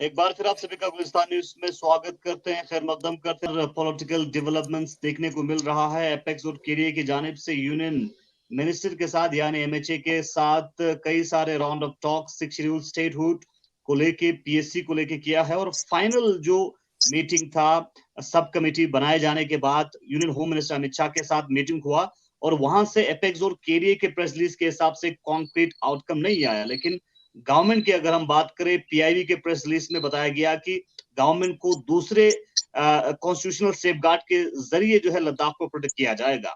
एक बार फिर आप सभी का गुलिस्तान न्यूज में स्वागत करते हैं, खैर मकदम करते हैं। पॉलिटिकल डेवलपमेंट्स देखने को मिल रहा है। एपेक्स और केडीए की जानिब से यूनियन मिनिस्टर के साथ यानी एमएचए के साथ कई सारे round of talk 6 schedule statehood को लेके, पीएससी को लेके किया है। और फाइनल जो मीटिंग था सब कमेटी बनाए जाने के बाद union home minister Amit Shah के साथ मीटिंग हुआ और वहां से एपेक्स और केडीए के प्रेस रिलीज के हिसाब से कॉन्क्रीट आउटकम नहीं आया। लेकिन गवर्नमेंट की अगर हम बात करें, पीआईबी के प्रेस रिलीज में बताया गया कि गवर्नमेंट को दूसरे कॉन्स्टिट्यूशनल सेफगार्ड के जरिए जो है लद्दाख को प्रोटेक्ट किया जाएगा।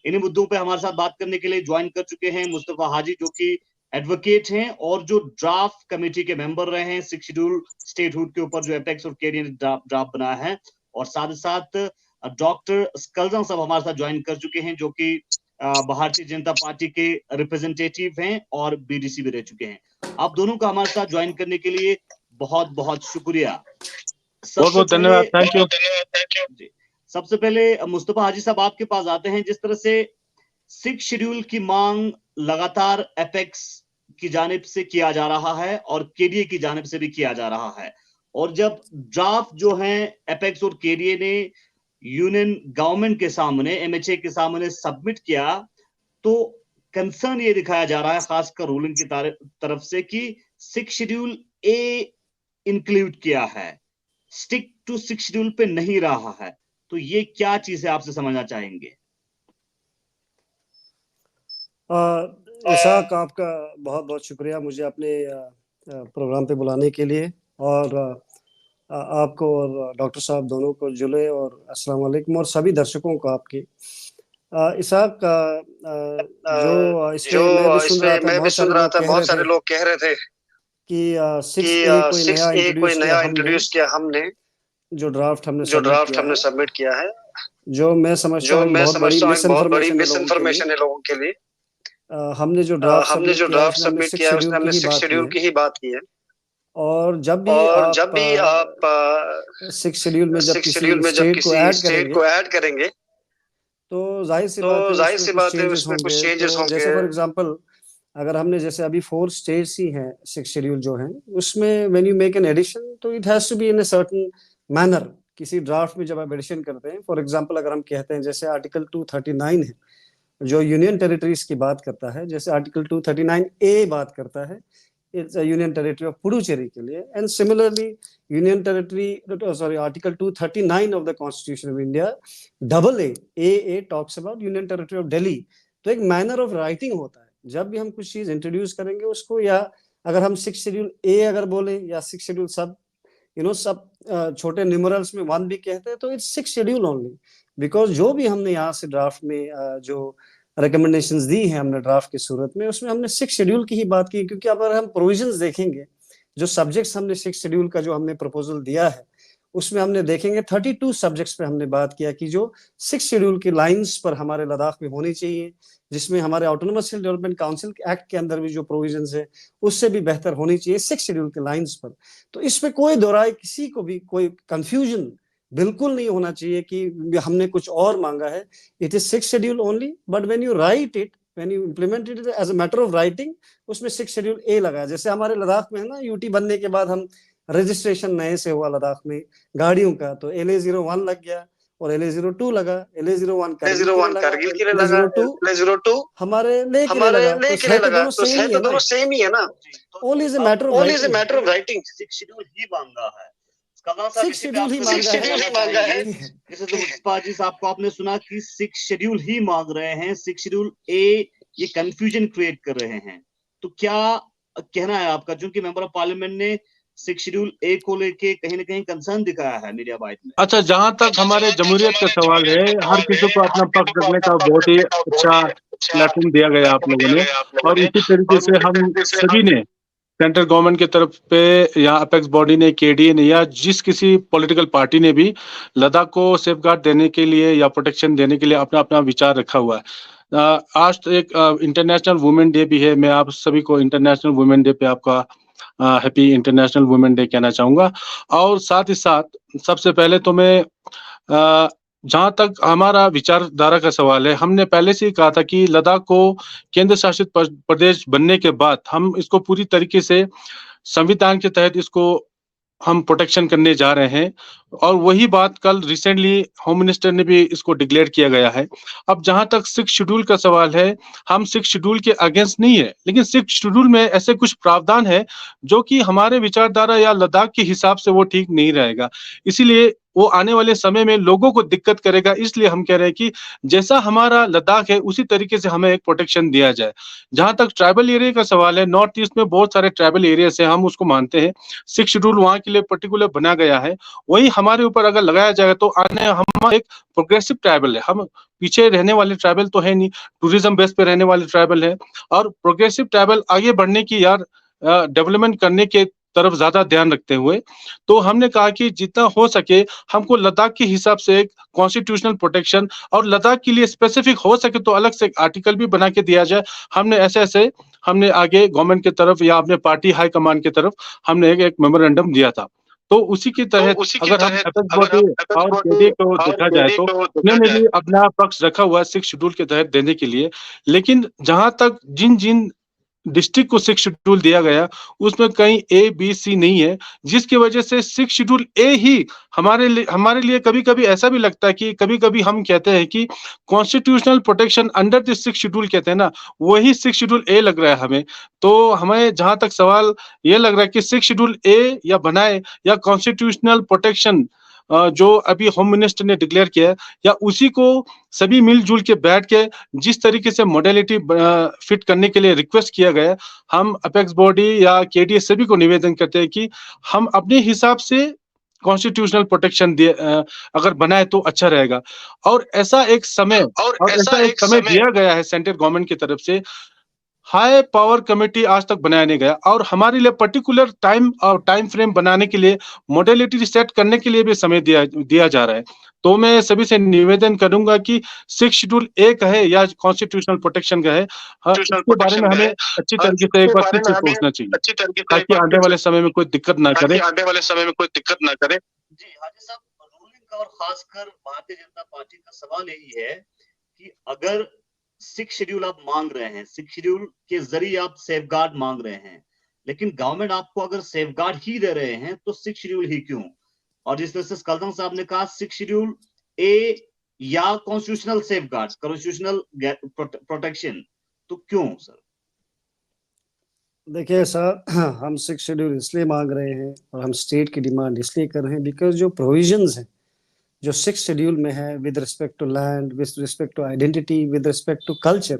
इन्हीं मुद्दों पे हमारे साथ बात करने के लिए ज्वाइन कर चुके हैं मुस्तफा हाजी, जो कि एडवोकेट हैं और जो ड्राफ्ट कमेटी के मेंबर रहे हैं 6 शेड्यूल स्टेटहुड के ऊपर जो एपेक्स और केडीए ने ड्राफ्ट बनाया है। और साथ ही साथ डॉक्टर स्कल्जन साहब हमारे साथ ज्वाइन कर चुके हैं, जो कि भारतीय जनता पार्टी के रिप्रेजेंटेटिव हैं और बीडीसी भी रह चुके हैं। आप दोनों का हमारे साथ ज्वाइन करने के लिए बहुत बहुत शुक्रिया। बहुत बहुत धन्यवाद, थैंक यू। सबसे पहले मुस्तफा हाजी साहब आपके पास आते हैं। जिस तरह से 6 शेड्यूल की मांग लगातार एपेक्स की जानिब से किया जा रहा है और केडीए की जानिब से भी किया जा रहा है, और जब ड्राफ्ट जो है एपेक्स और केडीए ने यूनियन गवर्नमेंट के सामने, एमएचए के सामने सबमिट किया, तो कंसर्न ये दिखाया जा रहा है खासकर रूलिंग की तरफ से कि 6 शेड्यूल ए इंक्लूड किया है, स्टिक टू 6 शेड्यूल पे नहीं रहा है। तो ये क्या चीज है, आपसे समझना चाहेंगे। इसाक, आपका बहुत बहुत शुक्रिया मुझे अपने प्रोग्राम पे बुलाने के लिए, और आपको और डॉक्टर साहब दोनों को जुले, और अस्सलाम वालेकुम, और सभी दर्शकों को आपकी। इसाक, जो मैं भी सुन रहा था बहुत सारे लोग कह रहे थे कि 6A कोई नया इंट्रोड्यूस किया हमने, जो ड्राफ्ट हमने सबमिट किया है, जो मैं समझता हूँ बहुत बड़ी मिस इन्फॉर्मेशन है लोगों के लिए। हमने जो ड्राफ्ट सबमिट किया है उसमें हमने 6 शेड्यूल की ही बात की है। और जब भी आप 6 शेड्यूल में जब किसी स्टेट को ऐड करेंगे तो जाहिर सी बात है उसमें कुछ चेंजेस होंगे। जैसे फॉर एग्जांपल, अगर हमने जैसे अभी 4 स्टेट्स ही हैं 6 शेड्यूल जो हैं, उसमें when you make an addition तो it has to be in a certain manner. किसी ड्राफ्ट में जब आप एडिशन करते हैं, फॉर एग्जांपल अगर हम कहते हैं जैसे आर्टिकल 239 है जो यूनियन टेरिटरीज की बात करता है, जैसे आर्टिकल 239A बात करता है it's union territory of Puducherry के लिए, and similarly union territory article 239 of the constitution of India AA talks about union territory of Delhi. तो एक मैनर ऑफ राइटिंग होता है जब भी हम कुछ चीज इंट्रोड्यूस करेंगे उसको, या अगर हम 6 शेड्यूल A अगर बोले या 6 शेड्यूल सब सब छोटे न्यूमरल्स में 1 भी कहते हैं, तो इट्स 6 शेड्यूल ओनली, बिकॉज जो भी हमने यहाँ से ड्राफ्ट में जो रिकमेंडेशंस दी हैं हमने ड्राफ्ट की सूरत में, उसमें हमने 6 शेड्यूल की ही बात की। क्योंकि अगर हम प्रोविजंस देखेंगे, जो सब्जेक्ट्स हमने 6 शेड्यूल का जो हमने प्रपोजल दिया है, उसमें हमने देखेंगे 32 सब्जेक्ट्स पे हमने बात किया कि जो 6 शेड्यूल की लाइंस पर हमारे लद्दाख में होनी चाहिए, जिसमें हमारे autonomous hill development council act के अंदर भी जो प्रोविजंस है उससे भी बेहतर होनी चाहिए 6 शेड्यूल के लाइंस पर। तो इसमें कोई दोहराए, किसी को भी कोई कंफ्यूजन बिल्कुल नहीं होना चाहिए कि हमने कुछ और मांगा है। It is 6 schedule only, but when you write it, when you implement it as a matter of writing, उसमें 6 शेड्यूल A लगाया। जैसे हमारे लद्दाख में है ना, यूटी बनने के बाद हम रजिस्ट्रेशन नए से हुआ लद्दाख में गाड़ियों का, तो LA01 लग गया और LA02 लगा। LA01 कारगिल के लिए लगा, LA02 हमारे ले के लिए लगा। तो दोनों सेम ही है ना, only is a matter of writing. 6 schedule ही मांगा है, 6 शेड्यूल ही मांगा है। जैसे तो मुस्तफा जी साहब को आपने सुना कि 6 शेड्यूल ही मांग रहे हैं, 6 शेड्यूल A ये कंफ्यूजन क्रिएट कर रहे हैं। तो क्या कहना है आपका, क्योंकि मेंबर ऑफ पार्लियामेंट ने 6 शेड्यूल A को लेके कहीं ना कहीं कंसर्न दिखाया है मीडिया बाइट में। अच्छा, जहां तक हमारे जमहूरियत का सवाल है, हर किसी को अपना पक्ष रखने का बहुत ही अच्छा प्लेटफॉर्म दिया गया आप लोगों ने, और इसी तरीके से हम सभी ने सेंट्रल गवर्नमेंट की तरफ पे या अपेक्स बॉडी ने, केडीए ने, या जिस किसी पॉलिटिकल पार्टी ने भी लद्दाख को सेफगार्ड देने के लिए या प्रोटेक्शन देने के लिए अपना अपना विचार रखा हुआ है। आज तो एक इंटरनेशनल वुमेन डे भी है। मैं आप सभी को इंटरनेशनल वुमेन डे पे आपका हैप्पी इंटरनेशनल वुमेन डे कहना चाहूंगा। और साथ ही साथ सबसे पहले तो मैं जहां तक हमारा विचारधारा का सवाल है, हमने पहले से ही कहा था कि लद्दाख को केंद्र शासित प्रदेश बनने के बाद हम इसको पूरी तरीके से संविधान के तहत इसको हम प्रोटेक्शन करने जा रहे हैं। और वही बात कल रिसेंटली होम मिनिस्टर ने भी इसको डिक्लेयर किया गया है। अब जहां तक 6 शेड्यूल का सवाल है, हम 6 शेड्यूल के अगेंस्ट नहीं है, लेकिन 6 शेड्यूल में ऐसे कुछ प्रावधान है जो कि हमारे विचारधारा या लद्दाख के हिसाब से वो ठीक नहीं रहेगा। इसीलिए वो आने वाले समय में लोगों को दिक्कत करेगा। इसलिए हम कह रहे हैं कि जैसा हमारा लद्दाख है उसी तरीके से हमें एक प्रोटेक्शन दिया जाए। जहां तक ट्राइबल एरिया का सवाल है, नॉर्थ ईस्ट में बहुत सारे ट्राइबल एरियाज हैं, हम उसको मानते हैं। 6 शेड्यूल वहां के लिए पर्टिकुलर बना गया है, वही हमारे ऊपर अगर लगाया जाएगा तो आने हम एक प्रोग्रेसिव ट्राइबल है, हम पीछे रहने वाले ट्राइबल तो है नहीं, टूरिज्म बेस पे रहने वाले ट्राइबल है। और प्रोग्रेसिव ट्राइबल आगे बढ़ने की यार डेवलपमेंट करने के तरफ ज्यादा ध्यान रखते हुए तो हमने कहा कि जितना हो सके हमको लद्दाख के हिसाब से एक कॉन्स्टिट्यूशनल प्रोटेक्शन और लद्दाख के लिए स्पेसिफिक हो सके तो अलग से आर्टिकल भी बना के दिया जाए। हमने ऐसे हमने आगे गवर्नमेंट की तरफ या अपने पार्टी हाई कमान की तरफ हमने एक मेमोरेंडम दिया था। तो उसी के तहत अगर हम एपेक्स बॉडी और केडीए को देखा जाए तो उन्होंने भी अपना पक्ष रखा हुआ है 6 शेड्यूल के तहत देने के लिए। लेकिन जहां तक जिन जिन डिस्ट्रिक्ट को 6 शेड्यूल दिया गया उसमें कहीं ए बी सी नहीं है, जिसकी वजह से 6 शेड्यूल ए ही हमारे लिए कभी कभी ऐसा भी लगता है कि कभी कभी हम कहते हैं कि constitutional protection under the 6 schedule कहते हैं ना, वही 6 शेड्यूल ए लग रहा है हमें। तो हमें जहां तक सवाल ये लग रहा है कि 6 शेड्यूल ए या बनाए या कॉन्स्टिट्यूशनल प्रोटेक्शन जो अभी होम मिनिस्टर ने डिक्लेयर किया है, या उसी को सभी मिलजुल के बैठ के जिस तरीके से मॉडलिटी फिट करने के लिए रिक्वेस्ट किया गया, हम अपेक्स बॉडी या केडीए सभी को निवेदन करते हैं कि हम अपने हिसाब से कॉन्स्टिट्यूशनल प्रोटेक्शन अगर बनाए तो अच्छा रहेगा। और ऐसा एक समय दिया गया है सेंट्रल गवर्नमेंट की तरफ से, हाई पावर कमेटी आज तक बनाया नहीं गया और हमारे लिए पर्टिकुलर टाइम और टाइम फ्रेम बनाने के लिए मॉडलिटी सेट करने के लिए भी समय दिया जा रहा है। तो मैं सभी से निवेदन करूंगा कि 6 शेड्यूल ए का है या कॉन्स्टिट्यूशनल प्रोटेक्शन का है, इसके बारे में हमें अच्छी तरीके से एक बार फिर से सोचना चाहिए ताकि आने वाले समय में कोई दिक्कत ना करे। जी हाजी साहब, रूलिंग का और खासकर भारतीय जनता पार्टी का सवाल यही है कि अगर 6 शेड्यूल आप मांग रहे हैं, 6 शेड्यूल के जरिए आप सेफगार्ड मांग रहे हैं, लेकिन गवर्नमेंट आपको अगर सेफगार्ड ही दे रहे हैं तो 6 शेड्यूल ही क्यों? और जिस तरह से कलदम साहब ने कहा 6 शेड्यूल ए या कॉन्स्टिट्यूशनल सेफगार्ड, कॉन्स्टिट्यूशनल प्रोटेक्शन, तो क्यों सर? देखिए सर, हम 6 शेड्यूल इसलिए मांग रहे हैं और हम स्टेट की डिमांड इसलिए कर रहे हैं बिकॉज जो प्रोविजंस हैं जो 6 शेड्यूल में है with respect to land, with respect to identity, with respect to culture,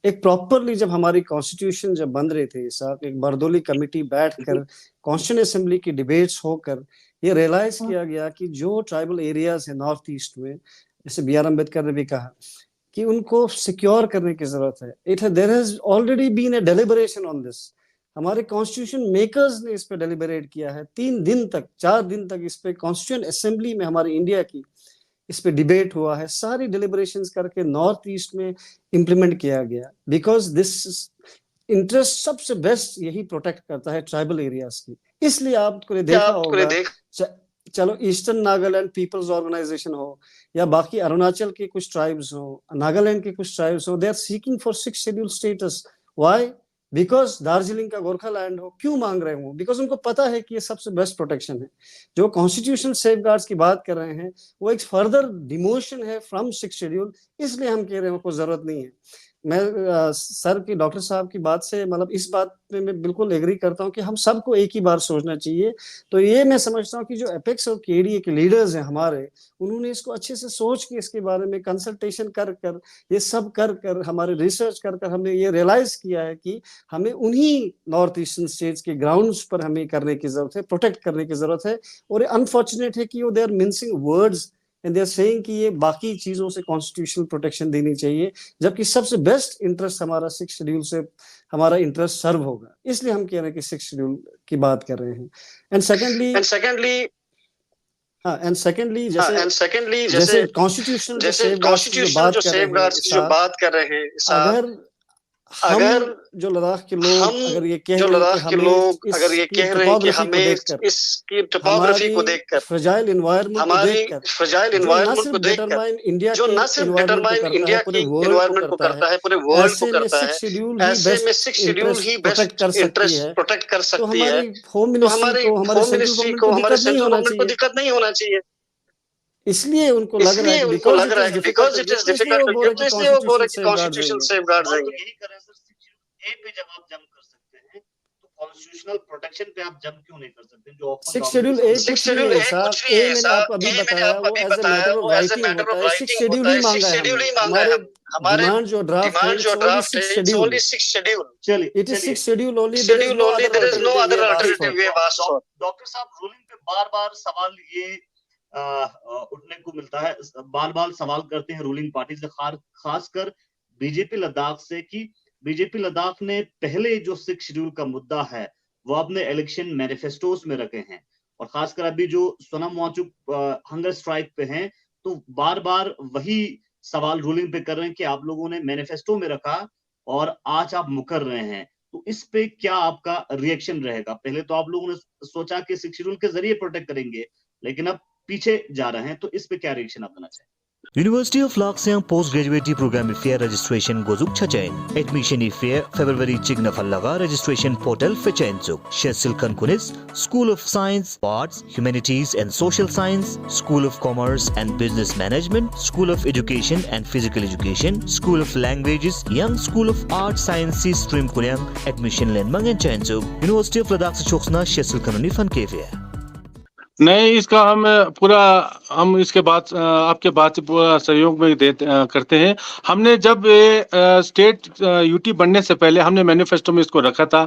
एक प्रॉपरली जब हमारी कॉन्स्टिट्यूशन जब बन रहे थे साहब, एक बरदोली कमेटी बैठकर कॉन्स्टिट्यूशन असेंबली की डिबेट्स होकर ये रियलाइज किया गया कि जो ट्राइबल एरियाज है नॉर्थ ईस्ट में, जैसे बी आर अम्बेडकर ने भी कहा कि उनको सिक्योर करने की जरूरत है। There has already been a deliberation on this. हमारे कॉन्स्टिट्यूशन मेकर्स ने इस पे डेलिबरेट किया है 3 दिन तक, 4 दिन तक इस पे कॉन्स्टिट्यूशन असेंबली में हमारी इंडिया की इस पे डिबेट हुआ है, सारी डिलिबरेशंस करके नॉर्थ ईस्ट में इंप्लीमेंट किया गया बिकॉज दिस इंटरेस्ट सबसे बेस्ट यही प्रोटेक्ट करता है ट्राइबल एरियाज की। इसलिए आपको देखा होगा, चलो ईस्टर्न नागालैंड पीपल्स ऑर्गेनाइजेशन हो या बाकी अरुणाचल के कुछ ट्राइब्स हो, नागालैंड के कुछ ट्राइब्स हो, they are seeking for 6 schedule status. Why? Because Darjeeling का गोरखा लैंड हो, क्यों मांग रहे हो? बिकॉज उनको पता है कि ये सबसे बेस्ट प्रोटेक्शन है। जो कॉन्स्टिट्यूशनल सेफगार्ड्स की बात कर रहे हैं वो एक फर्दर डिमोशन है फ्रॉम 6 शेड्यूल, इसलिए हम कह रहे हैं कोई जरूरत नहीं है। मैं सर की, डॉक्टर साहब की बात से मतलब इस बात पे मैं बिल्कुल एग्री करता हूं कि हम सबको एक ही बार सोचना चाहिए। तो ये मैं समझता हूं कि जो एपेक्स और केडीए के लीडर्स हैं हमारे, उन्होंने इसको अच्छे से सोच के इसके बारे में कंसल्टेशन कर ये सब कर हमारे रिसर्च कर हमने ये रियलाइज किया है कि हमें उन्हीं नॉर्थ ईस्टर्न स्टेट्स के ग्राउंड्स पर हमें करने की जरूरत है, प्रोटेक्ट करने की जरूरत है। और अनफॉर्चुनेट है कि वो they are mincing words and they are saying कि ये बाकी चीजों से कॉन्स्टिट्यूशनल प्रोटेक्शन देनी चाहिए, जबकि सबसे बेस्ट इंटरेस्ट हमारा 6 शेड्यूल से हमारा इंटरेस्ट सर्व होगा। इसलिए हम कह रहे हैं कि 6 शेड्यूल की बात कर रहे हैं। एंड सेकेंडली जैसे कॉन्स्टिट्यूशनल जो सेफगार्ड्स जो बात कर रहे हैं, अगर अगर जो लद्दाख के लोग अगर ये कह रहे हैं कि हमें इसकी टोपोग्राफी को देखकर, फ्रेजाइल एनवायरनमेंट को देखकर, जो न सिर्फ डिटरमाइन इंडिया की एनवायरनमेंट को करता है, पूरे वर्ल्ड को करता है, ऐसे में 6 शेड्यूल ही बेस्ट इंटरेस्ट प्रोटेक्ट कर सकती है। तो हमारी होम मिनिस्ट्री को, हमारे सेंट्रल गवर्नमेंट को दिक्कत नहीं होना चाहिए। इसलिए उनको लग रहा है बिकॉज इट इज डिफिकल्ट, इसलिए वो बोल रहे कि कॉन्स्टिट्यूशन सेफगार्ड्स देंगे। यही करें सर, 6 पे जब आप जंप कर सकते हैं तो कॉन्स्टिट्यूशनल प्रोटेक्शन पे आप जंप क्यों नहीं कर सकते? जो 6 शेड्यूल ए कुछ नहीं है, मैंने आपको अभी बताया वो as a matter of writing होता है। 6 शेड्यूल ही मांगा है हमारे डिमांड जो ड्राफ्ट है, ओनली 6 शेड्यूल। चलिए, it is 6 schedule only, there is no other alternative way vast for. Doctor साहब, रूलिंग पे बार-बार सवाल ये उठने को मिलता है, बार-बार सवाल करते हैं रूलिंग पार्टी से, खासकर बीजेपी लद्दाख से, कि बीजेपी लद्दाख ने पहले जो 6 शेड्यूल का मुद्दा है वो अपने इलेक्शन मैनिफेस्टोस में रखे हैं, और खासकर अभी जो सोनम वांगचुक हंगर स्ट्राइक पे हैं तो बार-बार वही सवाल रूलिंग पे कर रहे हैं कि आप लोगों ने मैनिफेस्टो में रखा और आज आप मुकर रहे हैं। तो इस पे क्या आपका रिएक्शन रहेगा? पहले तो आप लोगों ने सोचा कि 6 शेड्यूल के जरिए प्रोटेक्ट करेंगे, लेकिन अब पीछे जा रहे हैं, तो इस पे क्या रिएक्शन आप देना चाहिए? University of Laksang Postgraduate Program Fair Registration Gozuk Chachain. Admission Fair February Chigna Fallaga Registration Portal Fechensuk. Shesil Kankunis, School of Science, Arts, Humanities and Social Science, School of Commerce and Business Management, School of Education and Physical Education, School of Languages, Young School of Arts Sciences Stream Kuryang, Admission Lenmang and Chensuk. University of Ladakh Choksna Shesil Kanuni Fan Fair. नहीं, इसका हम इसके बाद आपके बात से पूरा सहयोग में करते हैं। हमने जब स्टेट यूटी बनने से पहले हमने मैनिफेस्टो में इसको रखा था।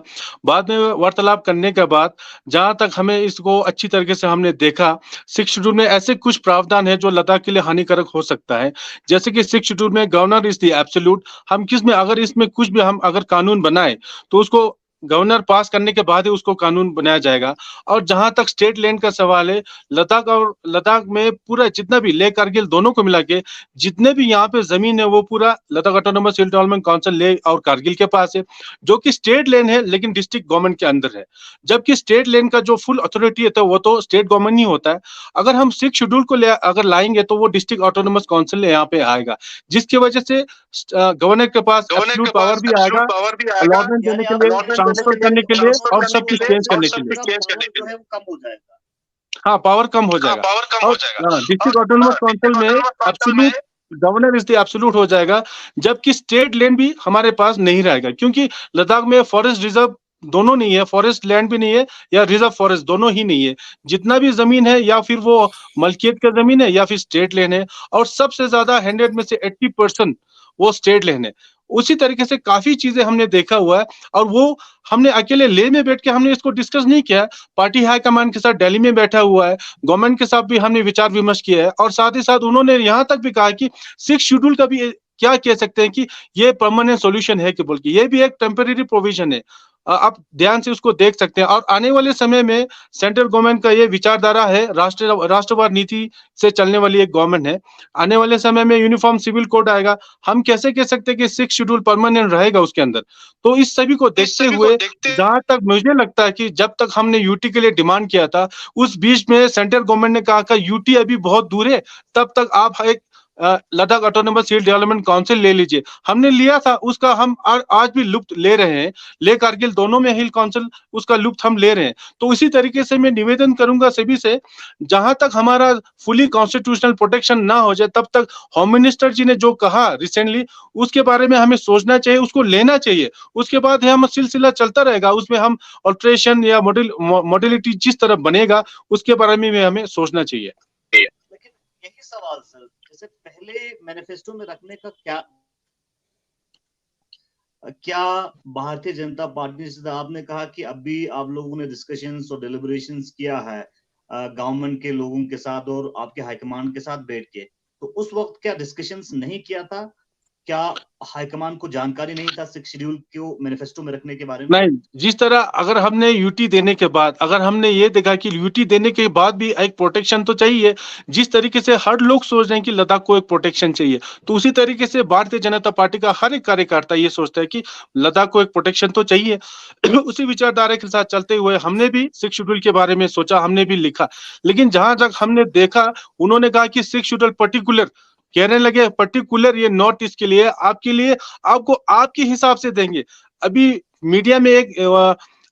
बाद में वार्तालाप करने के बाद जहां तक हमें इसको अच्छी तरीके से हमने देखा, 6 शेड्यूल में ऐसे कुछ प्रावधान है जो लद्दाख के लिए हानिकारक हो सकता है। जैसे कि 6 शेड्यूल में गवर्नर इज द एब्सोल्यूट। हम किसमें अगर इसमें कुछ भी हम अगर कानून बनाए तो उसको गवर्नर पास करने के बाद ही उसको कानून बनाया जाएगा। और जहां तक स्टेट लैंड का सवाल है, लद्दाख में पूरा जितना भी लेह कारगिल दोनों को मिला के जितने भी यहाँ पे जमीन है वो पूरा Ladakh autonomous hill development council Leh और कारगिल के पास है, जो कि स्टेट लैंड है लेकिन डिस्ट्रिक्ट गवर्नमेंट के अंदर है। जबकि स्टेट लैंड का जो फुल अथॉरिटी है तो वो तो स्टेट गवर्नमेंट ही होता है। अगर हम 6 शेड्यूल को अगर लाएंगे तो वो डिस्ट्रिक्ट ऑटोनोमस काउंसिल यहाँ पे आएगा, जिसकी वजह से गवर्नर के पास एब्सोल्यूट पावर भी आएगा अलॉटमेंट देने के लिए, ट्रांसफर करने के लिए और सब कुछ चेंज करने के लिए। कम हो जाएगा। हाँ, पावर कम हो जाएगा। डिस्ट्रिक्ट ऑटोनोमस काउंसिल में absolute governor is the absolute हो जाएगा, जबकि स्टेट लैंड भी हमारे पास नहीं रहेगा, क्योंकि लद्दाख में फॉरेस्ट रिजर्व दोनों नहीं है, फॉरेस्ट लैंड भी नहीं है या रिजर्व फॉरेस्ट दोनों ही नहीं है। जितना भी जमीन है या फिर वो मलकियत का जमीन है या फिर स्टेट लैंड है, और सबसे ज्यादा 100 में से 80% वो स्टेट लैंड है। उसी तरीके से काफी चीजें हमने देखा हुआ है, और वो हमने अकेले लेह में बैठ के हमने इसको डिस्कस नहीं किया। पार्टी हाईकमान के साथ दिल्ली में बैठा हुआ है, गवर्नमेंट के साथ भी हमने विचार विमर्श किया है, और साथ ही साथ उन्होंने यहाँ तक भी कहा कि 6 शेड्यूल का भी क्या कह सकते हैं कि ये परमानेंट सॉल्यूशन है कि बोल के, ये भी एक टेम्परेरी प्रोविजन है। आप ध्यान से उसको देख सकते हैं। और आने वाले समय में सेंट्रल गवर्नमेंट का ये विचारधारा है, राष्ट्रवाद नीति से चलने वाली एक गवर्नमेंट है। आने वाले समय में यूनिफॉर्म सिविल कोड आएगा। हम कैसे कह सकते हैं कि 6 शेड्यूल परमानेंट रहेगा उसके अंदर? तो इस सभी को देखते हुए जहां तक मुझे लगता है कि जब तक हमने यूटी के लिए डिमांड किया था, उस बीच में सेंट्रल गवर्नमेंट ने कहा कि यूटी अभी बहुत दूर है, तब तक आप एक Ladakh autonomous hill development council ले लीजिए। हमने लिया था, उसका हम आज भी लुत्फ ले रहे हैं। लेह कारगिल दोनों में हिल काउंसिल उसका लुत्फ हम ले रहे हैं। तो इसी तरीके से मैं निवेदन करूंगा सभी से, जहां तक हमारा फुली कॉन्स्टिट्यूशनल प्रोटेक्शन ना हो जाए तब तक होम मिनिस्टर जी ने जो कहा रिसेंटली, उसके बारे में हमें सोचना चाहिए, उसको लेना चाहिए। उसके बाद हम सिलसिला चलता रहेगा, उसमें हम ऑल्ट्रेशन या मॉडलिटी जिस तरह बनेगा उसके बारे में हमें सोचना चाहिए। लेकिन यही सवाल सर, जैसे पहले मैनिफेस्टो में रखने का क्या भारतीय जनता पार्टी से आपने कहा कि अभी आप लोगों ने डिस्कशंस और डिलिब्रेशंस किया है गवर्नमेंट के लोगों के साथ और आपके हाईकमान के साथ बैठ के, तो उस वक्त क्या डिस्कशंस नहीं किया था? क्या हाईकमान को जानकारी नहीं था सिक्स शेड्यूल को मैनिफेस्टो में रखने के बारे में? नहीं, जिस तरह अगर हमने यूटी देने के बाद, अगर हमने ये देखा कि यूटी देने के बाद भी एक प्रोटेक्शन तो चाहिए, जिस तरीके से हर लोग सोच रहे हैं कि लद्दाख को एक प्रोटेक्शन चाहिए, तो उसी तरीके से भारतीय जनता पार्टी का हर एक कार्यकर्ता ये सोचता है कि लद्दाख को एक प्रोटेक्शन तो चाहिए। उसी विचारधारा के साथ चलते हुए हमने भी सिक्स शेड्यूल के बारे में सोचा, हमने भी लिखा, लेकिन जहां तक हमने देखा, उन्होंने कहा कि सिक्स शेड्यूल पर्टिकुलर, कहने लगे पर्टिकुलर ये नॉर्थ ईस्ट के लिए, आपके लिए, आपको आपके हिसाब से देंगे। अभी मीडिया में एक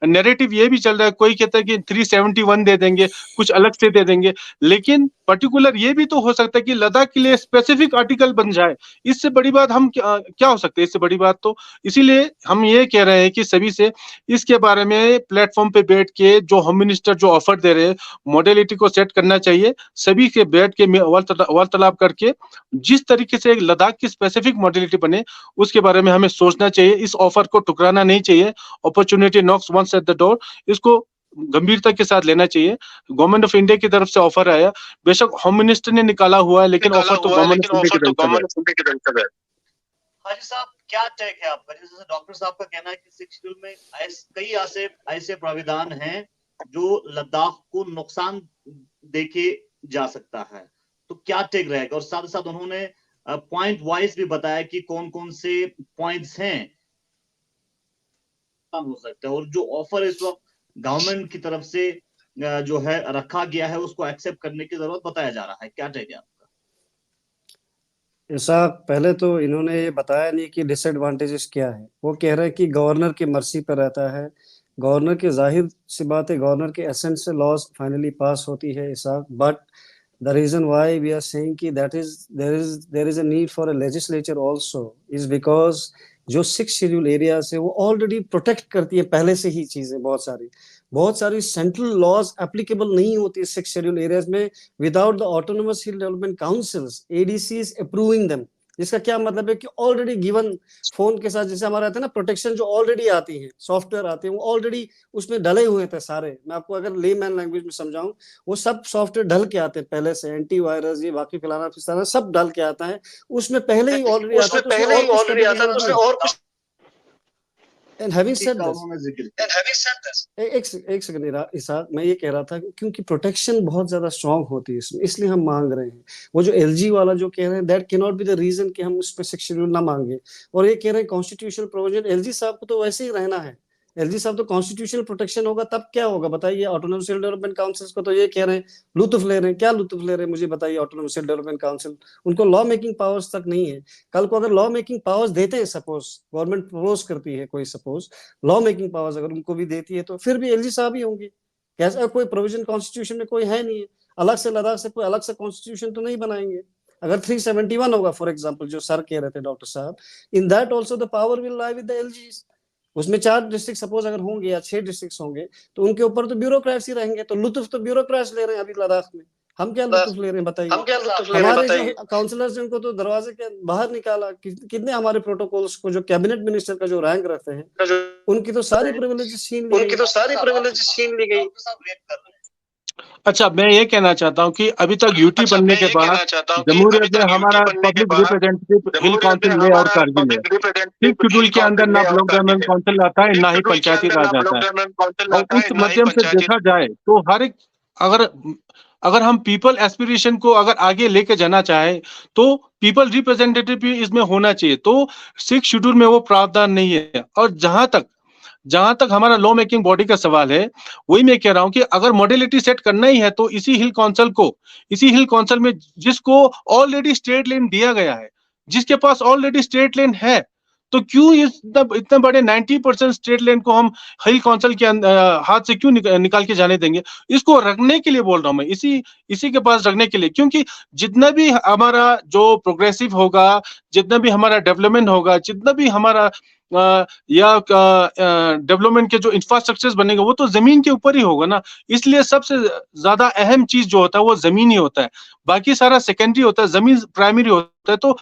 नैरेटिव ये भी चल रहा है, कोई कहता है कि 371 दे देंगे, कुछ अलग से दे देंगे, लेकिन पर्टिकुलर ये भी तो हो सकता है कि लद्दाख के लिए स्पेसिफिक आर्टिकल बन जाए। इससे बड़ी बात हम क्या हो सकते है, इससे बड़ी बात तो, इसीलिए हम ये कह रहे हैं कि सभी से इसके बारे में प्लेटफॉर्म पे बैठ के जो होम मिनिस्टर जो ऑफर दे रहे हैं, मॉडलिटी को सेट करना चाहिए, सभी के बैठ के वार्तालाप करके जिस तरीके से लद्दाख की स्पेसिफिक मॉडलिटी बने, उसके बारे में हमें सोचना चाहिए। इस ऑफर को ठुकराना नहीं चाहिए। Opportunity knocks once at the door, इसको गंभीरता के साथ लेना चाहिए। गवर्नमेंट ऑफ इंडिया की तरफ से ऑफर आया, बेशक होम मिनिस्टर ने निकाला हुआ है, लेकिन ऑफर तो गवर्नमेंट ऑफ इंडिया की तरफ से है। हाजी साहब, क्या टेक है आपका? जैसे डॉक्टर साहब का कहना है कि सिक्स शेड्यूल में कई ऐसे प्राविधान हैं जो लद्दाख को नुकसान देके जा सकता है, तो क्या टेक रहेगा? और साथ ही साथ उन्होंने पॉइंट वाइज भी बताया कि कौन कौन से पॉइंट्स हैं हो सकता है, और जो ऑफर इस वक्त गवर्नमेंट की तरफ से जो है रखा गया है उसको एक्सेप्ट करने की जरूरत बताया जा रहा है। क्या टेक है आपका? ऐसा पहले तो इन्होंने ये बताया नहीं कि डिसएडवांटेजेस क्या है। वो कह रहे हैं कि गवर्नर की मर्जी पर रहता है, गवर्नर की जाहिर सी बात है, गवर्नर के एसेंट से लॉज फाइनली पास होती है ऐसा। But the reason why we are saying कि that is there is a need for a legislature also is because जो सिक्स शेड्यूल एरियाज है वो ऑलरेडी प्रोटेक्ट करती है पहले से ही चीजें। बहुत सारी सेंट्रल लॉज एप्लीकेबल नहीं होती सिक्स शेड्यूल एरियाज में without the autonomous hill development councils ADCs approving them. इसका क्या मतलब है कि ऑलरेडी गिवन फोन के साथ जैसे हमारा रहता है ना प्रोटेक्शन, जो ऑलरेडी आती है, सॉफ्टवेयर आते हैं, वो ऑलरेडी उसमें डले हुए थे सारे। मैं आपको अगर लेमैन लैंग्वेज में समझाऊं, वो सब सॉफ्टवेयर ढल के आते हैं पहले से, एंटीवायरस ये बाकी फलाना फिलाना सब डल के आता है, उसमें पहले ही ऑलरेडी आता है, उसमें और कुछ। And having said this, एक सेकंड इसाक, मैं ये कह रहा था क्योंकि प्रोटेक्शन बहुत ज्यादा स्ट्रांग होती है इसमें, इसलिए हम मांग रहे हैं। वो जो एलजी वाला जो कह रहे हैं that can not be the reason कि हम उस पे सिक्स शेड्यूल ना मांगे। और ये कह रहे हैं कॉन्स्टिट्यूशनल प्रोविजन, एलजी साहब को तो वैसे ही रहना है। एलजी साहब तो कॉन्स्टिट्यूशनल प्रोटेक्शन होगा तब क्या होगा बताइए। ऑटोनोमस हिल डेवलपमेंट काउंसिल को तो ये कह रहे हैं लुत्फ ले रहे हैं, क्या लुत्फ ले रहे हैं मुझे बताइए। ऑटोनोमस हिल डेवलपमेंट काउंसिल, उनको लॉ मेकिंग पावर्स तक नहीं है। कल को अगर लॉ मेकिंग पावर्स देते हैं, सपोज गवर्नमेंट प्रपोज करती है कोई, सपोज लॉ मेकिंग पावर्स अगर उनको भी देती है, तो फिर भी एलजी साहब ही होंगे। कैसा कोई प्रोविजन कॉन्स्टिट्यूशन में कोई है नहीं है, अलग से लद्दाख से कोई अलग से कॉन्स्टिट्यूशन तो नहीं बनाएंगे। अगर 371 होगा फॉर एग्जाम्पल, जो सर कह रहे थे डॉक्टर साहब, in that also the power will lie with the LGs. उसमें 4 डिस्ट्रिक्ट सपोज अगर होंगे या 6 डिस्ट्रिक्ट होंगे, तो उनके ऊपर तो ब्यूरोक्रेट्स ही रहेंगे। तो लुत्फ तो ब्यूरोक्रेट्स ले रहे हैं अभी लद्दाख में, हम क्या लुत्फ ले रहे हैं बताइए। हमारे काउंसिलर्स उनको तो दरवाजे के बाहर निकाला। कितने हमारे प्रोटोकॉल्स को, जो कैबिनेट मिनिस्टर का जो रैंक रखते हैं, उनकी तो सारी प्रिविलेजेस छीन ली गई। अच्छा, मैं ये कहना चाहता हूँ कि अभी तक यूटी बनने के बाद जमहूरियत में हमारा पब्लिक रिप्रेजेंटेटिव हिल काउंसिल में और कारगिल है। सिक्स शेड्यूल के अंदर ना ब्लॉक डेवलपमेंट काउंसिल आता है, ना ही पंचायती राज आता है। और इस माध्यम से देखा जाए तो हर एक, अगर हम पीपल एस्पिरेशन को अगर आगे लेके जाना चाहे तो पीपल रिप्रेजेंटेटिव भी इसमें होना चाहिए। तो सिक्स शेड्यूल में वो प्रावधान नहीं है। और जहां तक हमारा लॉ मेकिंग बॉडी का सवाल है, वही मैं कह रहा हूं कि अगर मॉडलिटी सेट करना ही है तो इसी हिल काउंसिल में जिसको ऑलरेडी स्टेट लेन दिया गया है, जिसके पास ऑलरेडी स्टेट लेन है, तो क्यों इतने बड़े 90% स्टेट लेन को हम हिल काउंसिल के हाथ से क्यों निकाल के जाने देंगे? इसको रखने के लिए बोल रहा हूं मैं, इसी के पास रखने के लिए। क्योंकि जितना भी हमारा जो प्रोग्रेसिव होगा, जितना भी हमारा डेवलपमेंट होगा, जितना भी हमारा या डेवलपमेंट के जो इंफ्रास्ट्रक्चर्स बनेगा, वो तो जमीन के ऊपर ही होगा ना। इसलिए सबसे ज्यादा अहम चीज जो होता है वो जमीन ही होता है, बाकी सारा सेकेंडरी होता है, जमीन प्राइमरी होता है। तो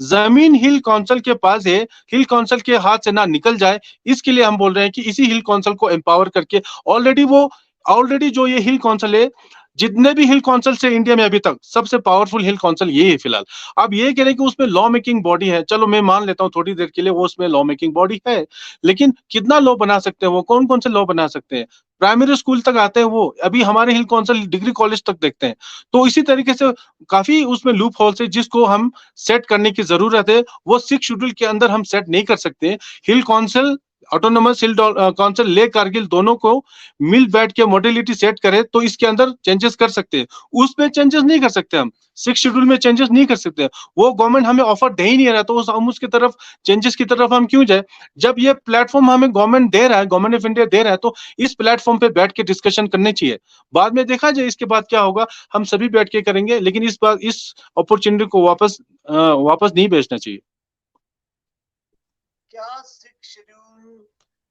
जमीन हिल काउंसिल के पास है, हिल काउंसिल के हाथ से ना निकल जाए, इसके लिए हम बोल रहे हैं कि इसी हिल काउंसिल को एम्पावर करके ऑलरेडी जो ये हिल काउंसिल है जितने भी हिल काउंसिल से इंडिया में अभी तक सबसे पावरफुल हिल काउंसिल ये है फिलहाल। अब ये कह रहे हैं कि उसमें लॉ मेकिंग बॉडी है, चलो मैं मान लेता हूँ थोड़ी देर के लिए वो उसमें लॉ मेकिंग बॉडी है, लेकिन कितना लॉ बना सकते हैं वो, कौन कौन से लॉ बना सकते हैं? प्राइमरी स्कूल तक आते हैं वो, अभी हमारे हिल काउंसिल डिग्री कॉलेज तक देखते हैं। तो इसी तरीके से काफी उसमें लूप होल्स है जिसको हम सेट करने की जरूरत है। वो 6 शेड्यूल के अंदर हम सेट नहीं कर सकते। हिल काउंसिल, ऑटोनोमस हिल काउंसिल, ले कारगिल दोनों को मिल बैठ के मॉडलिटी सेट करे तो इसके अंदर चेंजेस कर सकते हैं। उसमें चेंजेस नहीं कर सकते हम, 6 शेड्यूल में चेंजेस नहीं कर सकते। वो गवर्नमेंट हमें ऑफर दे ही नहीं रहा, तो हम उसकी तरफ, चेंजेस की तरफ हम क्यों जाए? जब ये प्लेटफॉर्म हमें गवर्नमेंट दे रहा है, गवर्नमेंट ऑफ इंडिया दे रहा है, तो इस प्लेटफॉर्म पे बैठ के डिस्कशन करनी चाहिए। बाद में देखा जाए इसके बाद क्या होगा, हम सभी बैठ के करेंगे, लेकिन इस बार इस अपॉर्चुनिटी को वापस नहीं भेजना चाहिए। क्या 6 शेड्यूल,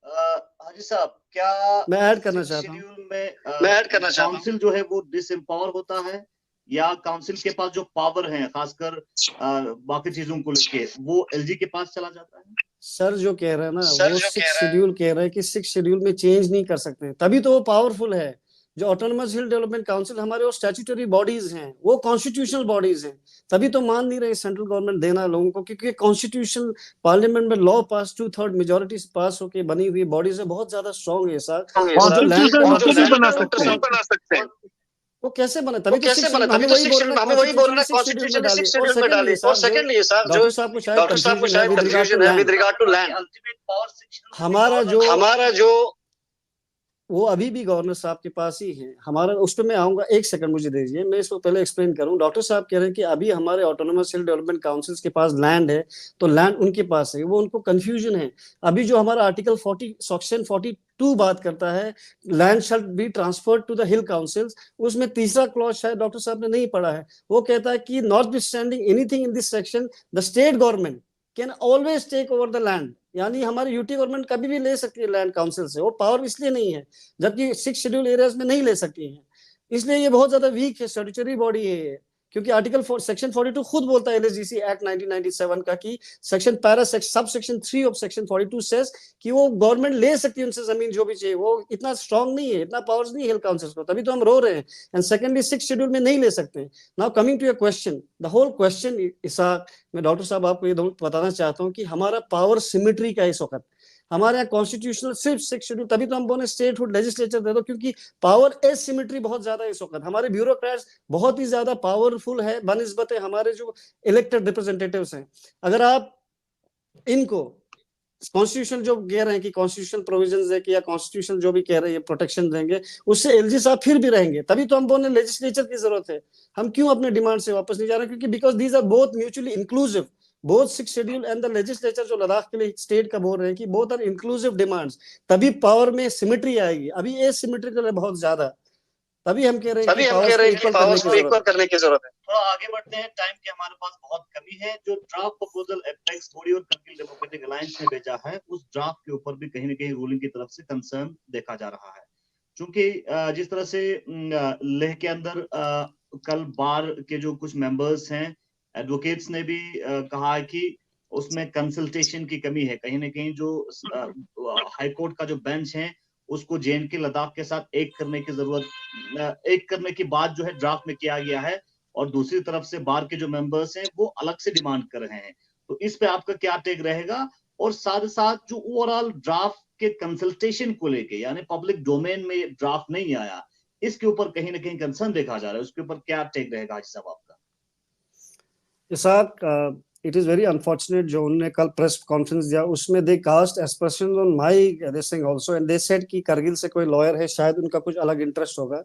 हाजी साहब, क्या मैं ऐड करना चाहता हूँ, शेड्यूल में काउंसिल जो है वो डिसएम्पावर होता है, या काउंसिल के पास जो पावर है खासकर बाकी चीजों को लेके वो एलजी के पास चला जाता है? सर जो कह रहे हैं ना, वो 6 शेड्यूल कह रहे हैं कि 6 शेड्यूल में चेंज नहीं कर सकते, तभी तो वो पावरफुल है। जो ऑटोनोमस हिल डेवलपमेंट काउंसिल हमारे वो स्टैट्यूटरी बॉडीज हैं, वो कॉन्स्टिट्यूशनल बॉडीज हैं, तभी तो मान नहीं रहे सेंट्रल गवर्नमेंट देना लोगों को, क्योंकि कॉन्स्टिट्यूशन पार्लियामेंट में लॉ पास 2/3 मेजोरिटी पास होकर बनी हुई बॉडीज है, बहुत ज्यादा स्ट्रॉन्ग है सर। वो कैसे बने? तभी तो हमें वही बोल रहे हैं कॉन्स्टिट्यूशन में 6 शेड्यूल में डालिए। और सेकंडली सर, जो डॉक्टर साहब को शायद कंफ्यूजन है विद रिगार्ड टू लैंड, हमारा जो वो अभी भी गवर्नर साहब के पास ही है हमारा। उस पर मैं आऊंगा, एक सेकंड मुझे दीजिए, मैं इसको पहले एक्सप्लेन करूं। डॉक्टर साहब कह रहे हैं कि अभी हमारे ऑटोनोमस हिल डेवलपमेंट काउंसिल्स के पास लैंड है, तो लैंड उनके पास है, वो उनको कंफ्यूजन है। अभी जो हमारा आर्टिकल 40 सेक्शन 42 बात करता है, land shall be transferred to the hill councils, उसमें तीसरा क्लॉज शायद डॉक्टर साहब ने नहीं पढ़ा है। वो कहता है कि notwithstanding anything in this section, the state government can always take over the land. यानी हमारी यूटी गवर्नमेंट कभी भी ले सकती है लैंड काउंसिल से, वो पावर इसलिए नहीं है, जबकि 6 शेड्यूल एरियाज में नहीं ले सकती है। इसलिए ये बहुत ज्यादा वीक है, स्टैट्यूटरी बॉडी है ये, क्योंकि आर्टिकल सेक्शन 42 खुद बोलता है एलएसजीसी एक्ट 1997 का कि section para sub section 3 of section 42 says कि वो गवर्नमेंट ले सकती है उनसे जमीन जो भी चाहिए। वो इतना स्ट्रांग नहीं है, इतना पावर्स नहीं है हिल काउंसिल्स को, तभी तो हम रो रहे हैं। एंड सेकेंडली 6 शेड्यूल में नहीं ले सकते। Now coming to your question, the whole question इसाक, मैं डॉक्टर साहब आपको ये बताना चाहता हूँ कि हमारा पावर सिमेट्री का इस वक्त हमारे यहाँ कॉन्स्टिट्यूशनल सिर्फ 6 शेड्यूल, तभी तो हम बोले स्टेटहुड लेजिस्लेचर दे दो, क्योंकि पावर एसिमेट्री बहुत ज्यादा है इस वक्त। हमारे ब्यूरोक्रेट्स बहुत ही ज्यादा पावरफुल है बनिस्बत हमारे जो इलेक्टेड रिप्रेजेंटेटिव्स हैं। अगर आप इनको कॉन्स्टिट्यूशन जो कह रहे हैं कि कॉन्स्टिट्यूशन प्रोविजंस है कि या कॉन्स्टिट्यूशन जो भी कह रहे हैं प्रोटेक्शन देंगे, उससे एलजी साहब फिर भी रहेंगे, तभी तो हम बोले लेजिस्लेचर की जरूरत है। हम क्यों अपने डिमांड से वापस नहीं जा रहे? क्योंकि because these are both mutually inclusive, both 6 schedule and the legislature जो लद्दाख के लिए स्टेट का बोल रहे हैं कि बोथ आर इंक्लूसिव डिमांड्स, तभी पावर में सिमेट्री आएगी। अभी एसिमेट्री के लिए बहुत ज्यादा, तभी हम कह रहे हैं कि पावर्स को इक्वल करने की जरूरत है। थोड़ा आगे बढ़ते हैं, टाइम की हमारे पास बहुत कमी है। जो ड्राफ्ट प्रपोजल एपेक्स बोडी और कारगिल डेमोक्रेटिक अलायंस ने भेजा है, उस ड्राफ्ट के ऊपर भी कहीं ना कहीं रूलिंग की तरफ से कंसर्न देखा जा रहा है, क्योंकि जिस तरह से लेह के अंदर कल बार के जो कुछ मेंबर्स हैं, एडवोकेट्स ने भी कहा है कि उसमें कंसल्टेशन की कमी है। कहीं ना कहीं जो हाईकोर्ट का जो बेंच है उसको जेएनके लद्दाख के साथ एक करने की जरूरत, एक करने की बात जो है ड्राफ्ट में किया गया है, और दूसरी तरफ से बार के जो मेंबर्स हैं वो अलग से डिमांड कर रहे हैं। तो इस पे आपका क्या टेक रहेगा? और साथ साथ जो ओवरऑल ड्राफ्ट के कंसल्टेशन को लेके, यानी पब्लिक डोमेन में ड्राफ्ट नहीं आया, इसके ऊपर कहीं ना कहीं कंसर्न देखा जा रहा है, उसके ऊपर क्या टेक रहेगा आज साहब आपका? इट इज वेरी अनफॉर्चुनेट जो उन्होंने कल प्रेस कॉन्फ्रेंस दिया, उसमें they cast aspersion on my this thing also, and they said कि कारगिल से कोई लॉयर है, शायद उनका कुछ अलग इंटरेस्ट होगा,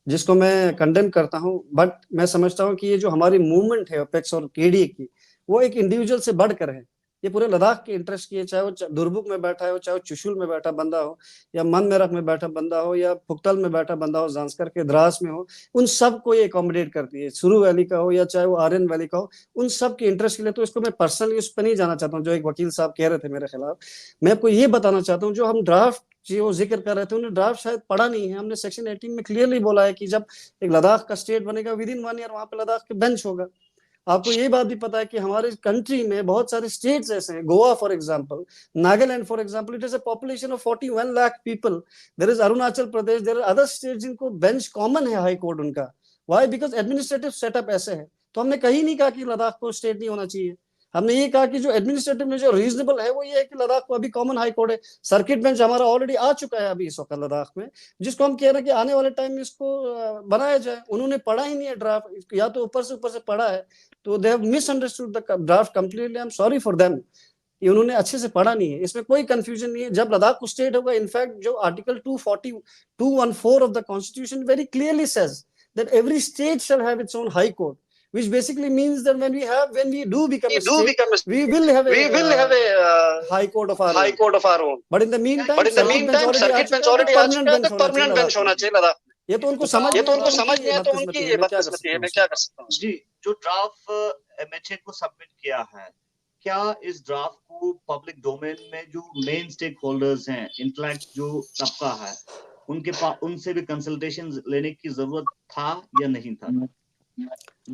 जिसको मैं कंडेम करता हूं। बट मैं समझता हूं कि ये जो हमारी मूवमेंट है अपेक्स और केडीए की, वो एक इंडिविजुअल से बढ़कर है। ये पूरे लद्दाख के इंटरेस्ट की है, चाहे वो दुरबुक में बैठा हो, चाहे वो चुशुल में बैठा बंदा हो, या मन मेरक में बैठा बंदा हो, या पुक्तल में बैठा बंदा हो, जांस्कर के द्रास में हो, उन सब को ये अकोमोडेट करती है। सुरू वैली का हो या चाहे वो आर्यन वैली का हो, उन सब के इंटरेस्ट के लिए। तो इसको मैं पर्सनली उस पर नहीं जाना चाहता हूँ जो एक वकील साहब कह रहे थे मेरे खिलाफ। मैं आपको ये बताना चाहता हूँ, जो हम ड्राफ्ट जो जिक्र कर रहे थे, उन्हें ड्राफ्ट शायद पढ़ा नहीं है। हमने सेक्शन 18 में क्लियरली बोला है कि जब एक लद्दाख का स्टेट बनेगा, विद इन 1 ईयर वहां पे लद्दाख के बेंच होगा। आपको ये बात भी पता है कि हमारे कंट्री में बहुत सारे स्टेट्स ऐसे हैं, Goa for example, Nagaland for example, it is a population of 41 lakh people, there is Arunachal Pradesh, there are other states जिनको बेंच कॉमन है हाई कोर्ट उनका। व्हाई? बिकॉज एडमिनिस्ट्रेटिव सेटअप ऐसे है। तो हमने कहीं नहीं कहा कि लद्दाख को स्टेट नहीं होना चाहिए, हमने ये कहा कि जो एडमिनिस्ट्रेटिव में जो रीजनेबल है वो ये है कि लद्दाख को अभी कॉमन हाई कोर्ट है, सर्किट बेंच हमारा ऑलरेडी आ चुका है अभी इस वक्त लद्दाख में, जिसको हम कह रहे हैं कि आने वाले टाइम में इसको बनाया जाए। उन्होंने पढ़ा ही नहीं है ड्राफ्ट, या तो ऊपर से पढ़ा है, तो they have misunderstood the draft completely, I am sorry for them. ये उन्होंने अच्छे से पढ़ा नहीं है, इसमें कोई कंफ्यूजन नहीं है। जब लद्दाख को स्टेट होगा, इनफैक्ट जो article 214 of the constitution very clearly says that every state shall have its own high court, which basically means that when we do become a state, we will have a high court of our own. But in the meantime, circuit bench already permanent bench होना चाहिए लद्दाख में। ये तो उनको समझ नहीं है, तो उनकी ये बदकिस्मती है, मैं क्या कर सकता हूँ। जी, जो ड्राफ्ट एमएचए को सबमिट किया है, क्या इस ड्राफ्ट को पब्लिक डोमेन में जो मेन स्टेक होल्डर्स हैं, इंटेलेक्ट जो तबका है, उनसे भी कंसल्टेशन लेने की जरूरत था या नहीं था?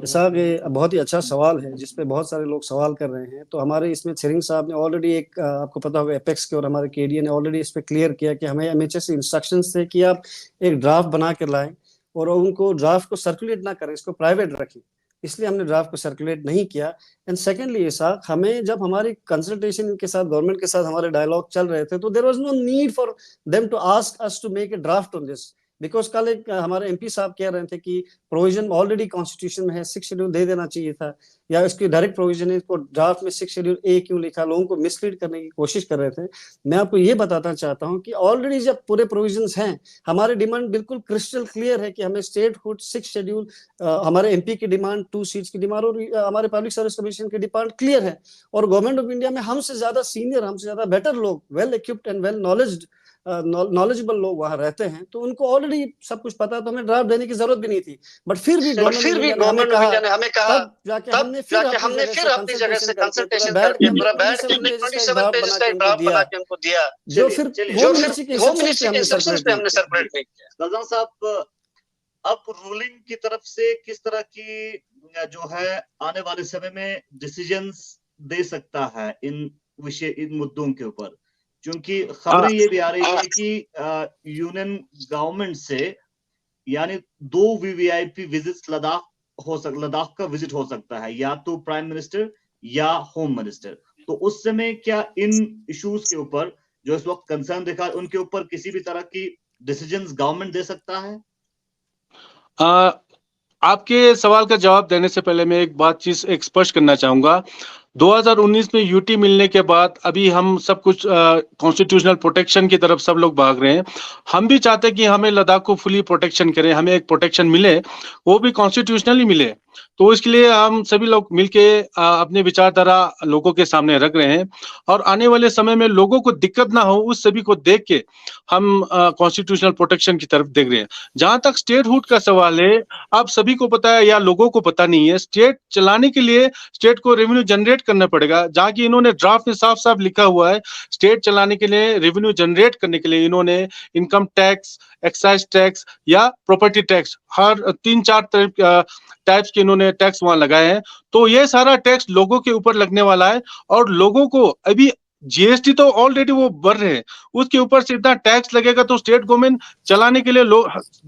साहब ये बहुत ही अच्छा सवाल है, जिसपे बहुत सारे लोग सवाल कर रहे हैं। तो हमारे इसमें छेरिंग साहब ने ऑलरेडी एक, आपको पता होगा, एपेक्स के और हमारे केडीए ने ऑलरेडी इस पे क्लियर किया कि हमें एमएचए से इंस्ट्रक्शंस थे कि आप एक ड्राफ्ट बना के लाएं और उनको ड्राफ्ट को सर्कुलेट ना करें, इसको प्राइवेट रखें, इसलिए हमने ड्राफ्ट को सर्कुलेट नहीं किया। एंड सेकेंडली साहब, हमें जब हमारी कंसल्टेशन के साथ, गवर्नमेंट के साथ हमारे डायलॉग चल रहे थे, तो there was no need for them to ask us to make a draft on this, because कल एक हमारे एमपी साहब कह रहे थे कि प्रोविजन ऑलरेडी कॉन्स्टिट्यूशन में है, 6 शेड्यूल दे देना चाहिए था, या इसकी डायरेक्ट प्रोविजन है, इसको ड्राफ्ट में 6 शेड्यूल ए क्यों लिखा, लोगों को मिसलीड करने की कोशिश कर रहे थे। मैं आपको ये बताना चाहता हूं कि ऑलरेडी जब पूरे प्रोविजंस हैं, हमारी डिमांड बिल्कुल क्रिस्टल क्लियर है कि हमें स्टेटहुड 6 शेड्यूल, हमारे एमपी की डिमांड 2 सीट्स की डिमांड, और हमारे पब्लिक सर्विस कमीशन की डिमांड क्लियर है। और गवर्नमेंट ऑफ इंडिया में हमसे ज्यादा सीनियर, हमसे ज्यादा बेटर लोग, well equipped and well knowledgeable लोग वहां रहते हैं, तो उनको ऑलरेडी सब कुछ पता है, तो हमें ड्राफ्ट देने की जरूरत भी नहीं थी। बट फिर भी गवर्नमेंट ऑफ इंडिया ने हमें कहा, तब जाके हमने फिर अपनी जगह से कंसल्टेशन करके पूरा बैठ के 27 पेजेस का ड्राफ्ट बना के उनको दिया, जो फिर होम मिनिस्ट्री के इंस्ट्रक्शंस पे हमने सर्कुलेट नहीं किया। गजन साहब, अब रूलिंग की तरफ से किस तरह की जो है आने वाले समय में डिसीजंस दे सकता है इन मुद्दों के ऊपर? क्योंकि खबरें ये भी आ रही है कि यूनियन गवर्नमेंट से, यानी 2 वीवीआईपी विजिट्स लद्दाख का विजिट हो सकता है, या तो प्राइम मिनिस्टर या होम मिनिस्टर। तो उस समय क्या इन इश्यूज के ऊपर जो इस वक्त कंसर्न दिखा, उनके ऊपर किसी भी तरह की डिसीजंस गवर्नमेंट दे सकता है? आपके सवाल का जवाब देने से पहले मैं एक बात चीज स्पष्ट करना चाहूंगा। 2019 में यूटी मिलने के बाद अभी हम सब कुछ कॉन्स्टिट्यूशनल प्रोटेक्शन की तरफ सब लोग भाग रहे हैं। हम भी चाहते हैं कि हमें लद्दाख को फुली प्रोटेक्शन करें, हमें एक प्रोटेक्शन मिले, वो भी कॉन्स्टिट्यूशनली मिले। तो इसके लिए हम सभी लोग मिलके अपने विचारधारा लोगों के सामने रख रहे हैं, और आने वाले समय में लोगों को दिक्कत ना हो उस सभी को देख के हम कॉन्स्टिट्यूशनल प्रोटेक्शन की तरफ देख रहे हैं। जहां तक स्टेटहुड का सवाल है, आप सभी को पता है या लोगों को पता नहीं है, स्टेट चलाने के लिए स्टेट को रेवेन्यू जनरेट करना पड़ेगा। जहाँ की इन्होंने ड्राफ्ट में साफ साफ लिखा हुआ है, स्टेट चलाने के लिए, रेवेन्यू जनरेट करने के लिए इन्होंने इनकम टैक्स, एक्साइज टैक्स या प्रॉपर्टी टैक्स, हर 3-4 टाइप्स के इन्होंने टैक्स वहां लगाए हैं। तो ये सारा टैक्स लोगों के ऊपर लगने वाला है, और लोगों को अभी जीएसटी तो ऑलरेडी वो भर रहे हैं, उसके ऊपर से इतना टैक्स लगेगा तो स्टेट गवर्नमेंट चलाने के लिए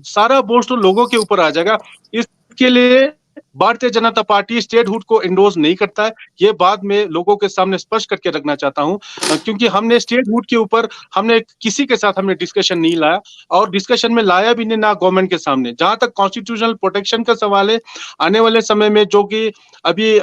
सारा बोझ तो लोगों के ऊपर आ जाएगा। इसके लिए भारतीय जनता पार्टी स्टेटहुड को एंडोर्स नहीं करता है। ये बात मैं लोगों के सामने स्पष्ट करके रखना चाहता हूं, क्योंकि हमने स्टेटहुड के ऊपर हमने किसी के साथ हमने डिस्कशन नहीं लाया, और डिस्कशन में लाया भी नहीं ना गवर्नमेंट के सामने। जहां तक कॉन्स्टिट्यूशनल प्रोटेक्शन का सवाल है, आने वाले समय में जो कि अभी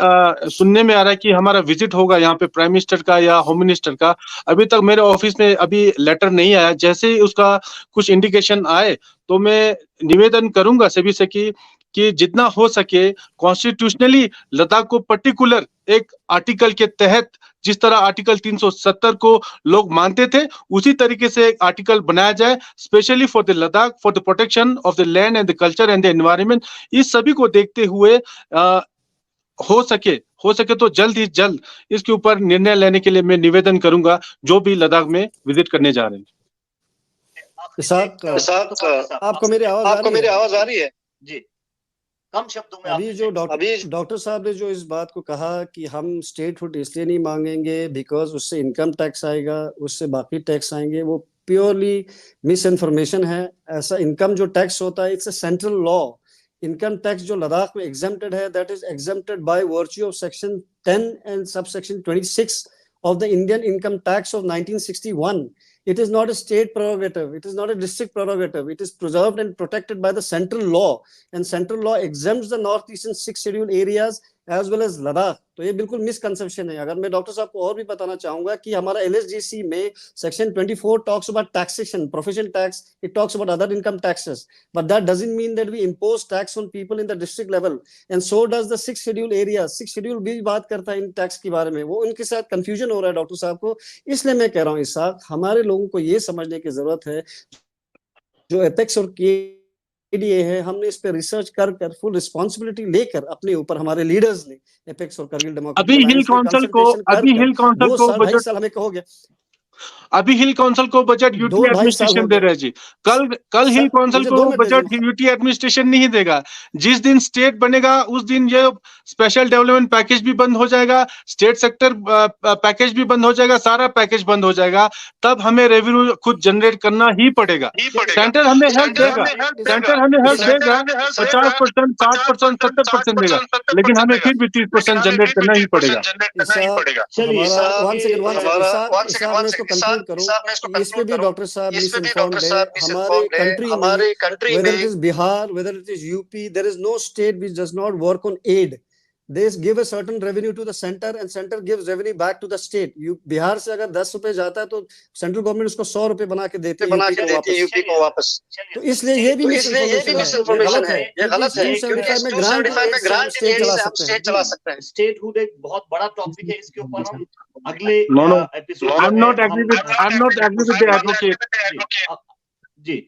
सुनने में आ रहा है कि हमारा विजिट होगा यहाँ पे प्राइम मिनिस्टर का या होम मिनिस्टर का, अभी तक मेरे ऑफिस में अभी लेटर नहीं आया। जैसे ही उसका कुछ इंडिकेशन आए तो मैं निवेदन करूंगा सभी से कि जितना हो सके कॉन्स्टिट्यूशनली लद्दाख को पर्टिकुलर एक आर्टिकल के तहत, जिस तरह आर्टिकल 370 को लोग मानते थे, उसी तरीके से एक आर्टिकल बनाया जाए specially for the Ladakh, for the protection of the land and the culture and the environment. इस सभी को देखते हुए हो सके तो जल्द ही जल्द इसके ऊपर निर्णय लेने के लिए मैं निवेदन करूंगा जो भी लद्दाख में विजिट करने जा रहे हैं। आपको मेरी आवाज आ रही है? जी, कम शब्दों में अभी जो डॉक्टर साहब ने जो इस बात को कहा कि हम स्टेटहुड इसलिए नहीं मांगेंगे बिकॉज उससे इनकम टैक्स आएगा, उससे बाकी टैक्स आएंगे, वो प्योरली मिस इन्फॉर्मेशन है। ऐसा इनकम जो टैक्स होता है it's a central law. Income tax जो लद्दाख में एग्जेम्प्टेड है that is exempted by virtue of section 10 and subsection 26 of the Indian income tax of 1961. It is not a state prerogative. It is not a district prerogative. It is preserved and protected by the central law. And central law exempts the northeastern 6 scheduled areas as well as Ladakh. तो ये बिल्कुल misconception है। अगर मैं doctor साहब को और भी बताना चाहूंगा कि हमारा LSGC में section 24 talks about taxation, profession tax, it talks about other income taxes, but that doesn't mean that we impose tax on people in the district level, and so does the 6 scheduled areas. 6 schedule भी बात करता है इन tax के बारे में, वो उनके साथ कंफ्यूजन हो रहा है डॉक्टर साहब को। इसलिए मैं कह रहा हूँ इस साथ हमारे लोगों को ये समझने की जरूरत है जो एपेक्स और केडीए है, हमने इस पे रिसर्च कर फुल रिस्पांसिबिलिटी लेकर अपने ऊपर हमारे लीडर्स ने एपेक्स और करगिल डेमोक्रेटिक अभी हिल काउंसिल को बजट हमें कहोगे अभी हिल काउंसिल को बजट यूटी एडमिनिस्ट्रेशन दे रहा है जी। कल हिल काउंसिल को बजट यूटी एडमिनिस्ट्रेशन नहीं देगा। जिस दिन स्टेट बनेगा उस दिन ये स्पेशल डेवलपमेंट पैकेज भी बंद हो जाएगा, स्टेट सेक्टर पैकेज भी बंद हो जाएगा, सारा पैकेज बंद हो जाएगा। तब हमें रेवेन्यू खुद जनरेट करना ही पड़ेगा। सेंटर हमें हेल्प देगा, 50%, 60%, 70% देगा, लेकिन हमें फिर भी 30% जनरेट करना ही पड़ेगा। कंक्लूड करूं, इस पे भी डॉक्टर साहब हमारे कंट्री में, whether it is Bihar, whether it is UP, there is no state which does not work on aid. They give a certain revenue to the center and center gives revenue back to the state. Bihar से अगर 10 रुपए जाता है तो central government उसको 100 रुपए बना के देती है यूपी को वापस। तो इसलिए ये भी मिसइंफॉर्मेशन है, ये गलत है। 275 में ग्रांट स्टेट चला सकते हैं। स्टेटहुड एक बहुत बड़ा टॉपिक है, इसके ऊपर हम अगले episode I'm not agree with the advocate जी।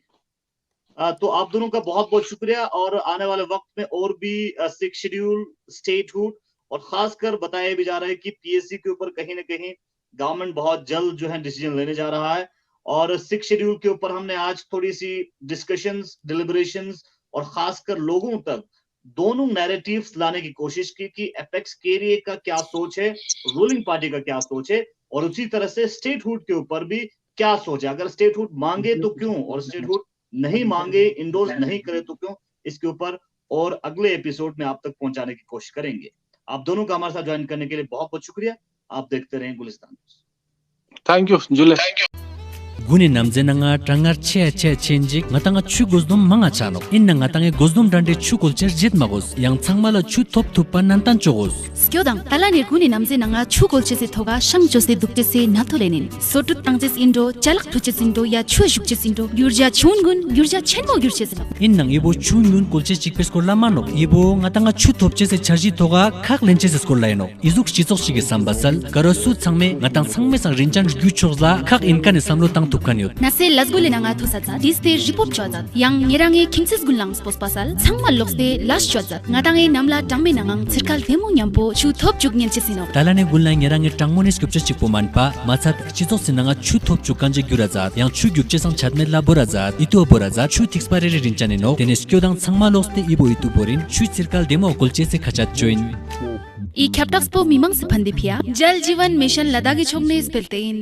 तो आप दोनों का बहुत बहुत शुक्रिया, और आने वाले वक्त में और भी 6 शेड्यूल, स्टेटहुड और खासकर बताया भी जा रहा है कि पीएससी के ऊपर कहीं ना कहीं गवर्नमेंट बहुत जल्द जो है डिसीजन लेने जा रहा है। और 6 शेड्यूल के ऊपर हमने आज थोड़ी सी डिस्कशंस, डिलिब्रेशंस और खासकर लोगों तक दोनों नैरेटिव्स लाने की कोशिश की कि एपेक्स केडीए का क्या सोच है, रूलिंग पार्टी का क्या सोच है, और उसी तरह से स्टेटहुड के ऊपर भी क्या सोच है। अगर स्टेटहुड मांगे तो क्यों, और स्टेटहुड नहीं मांगे, इंडोर्स नहीं करे तो क्यों, इसके ऊपर और अगले एपिसोड में आप तक पहुंचाने की कोशिश करेंगे। आप दोनों का हमारे साथ ज्वाइन करने के लिए बहुत बहुत शुक्रिया। आप देखते रहें गुलिस्तान। थैंक यू जुले। Guni namze nanga trangar che chenjik ngatanga chu gozdum manga chano inna ngatange gozdum dande chu culture jit magos yang changmala chu top thupa nantan chogos skyodan talani guni namze nanga chu culture se thoga shang jose dukte se natholenin sotut tangjes indo chalak thuches indo ya chu jukches indo gyurja chungun gyurja chenmo gyurches innang ibo chungun culture chikpes kolla mano ibo ngatanga chu topche se charji thoga khak lenches skolla eno izuk chizok shige sambasal karosu changme ngatang sangme sang rinjan gyuchorla khak inkan samlo tang nase lasgule nanga thosaza diste report chaza yang ngerange kingses gulang spos pasal changmal lokste last chaza ngatange namla tangme nangang cirkal demo nyampo chu thop juk nyen chesino talane gulang ngerange tangmone scripture chipo manpa machat chizo sinanga chu thop chukanje gyuraza yang chu gyukche sang chatme la boraza itu boraza chu expire rinchane no teneskyo dang changmal lokste ibo itu borin chu cirkal demo kolche se khachat join i captax po mimang se phande phia jal जीवन mission लदागी छोंगने स्पेलतेन